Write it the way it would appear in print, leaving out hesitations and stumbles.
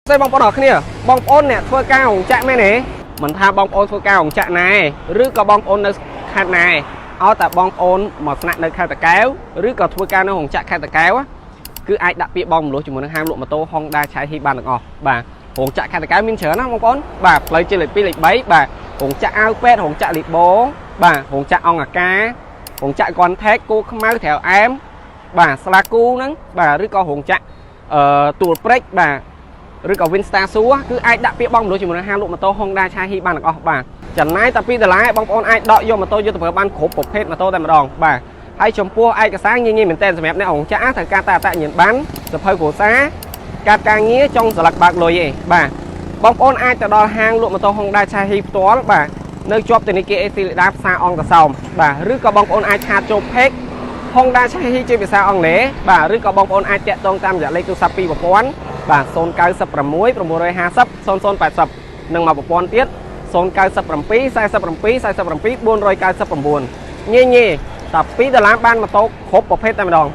Xây bong bóng ở kia, bong ôn nè, thua cao hồng chạm mấy nè. Mình tha bong ôn thua cao hồng chạm này, rứ có bong ôn nơi khát này. Ở tại bong ôn một nặng nơi khai tà kéo, rứ có thua cao nơi hồng chạm khai tà kéo á. Cứ ai đặt bị bong lúa chỉ muốn hàng lụa mà tô Honda trái hi bàn được ngọt. Bà hồng chạm khai tà kéo miên chớ nó bong ôn. Bà lấy trên lịch pi lịch bấy, bà hồng chạm ao pet, hồng chạm lịch bố, bà hồng chạm ong à cá, hồng chạm con thét cô không mau theo em. Bà slaku nắng, bà rứ có hồng chạm tù break bàឬក៏ Winstar សួរគឺអាចដាក់ពាក្យបងមនុស្សជាមួយនឹងហាងលក់ម៉ូតូ Honda ឆាហ៊ីបានទាំងអស់បាទចំណាយតែ$2បងប្អូនអាចដកយកម៉ូតូយកទៅប្រើបានគ្រប់ប្រភេទម៉ូតូតែម្ដងបាទហើយចំពោះឯកសារងាយៗមែនទែនសម្រាប់អ្នកអង្គចាត្រូវការតែអត្តញ្ញាណប័ណ្ណសភៅគ្រួសារកាតការងារចុងស្លឹកបើកលុយឯងបាទបងប្អូនអាចទៅដល់ហាងលក់ម៉ូតូ Honda ឆាហ៊ីផ្ទាល់បាទនៅជាប់ធនាគារ AC លីដាផ្សារអង្គរសោមបាទឬក៏បងប្អូនអាចឆាតចូល page Honda ឆាហ៊ីជាភាសាអង់គ្លេសបាទឬក៏បងប្អូនអាចតាក់ទងតាមរយៈលេខទូរស័ព្ទពីប្រព័ន្ធបាទ096 950 0080និងមកប្រព័ន្ធទៀត097 47 47 47 499ញ៉េតែ$2បានម៉ូតូគ្រប់ប្រភេទតែម្ដង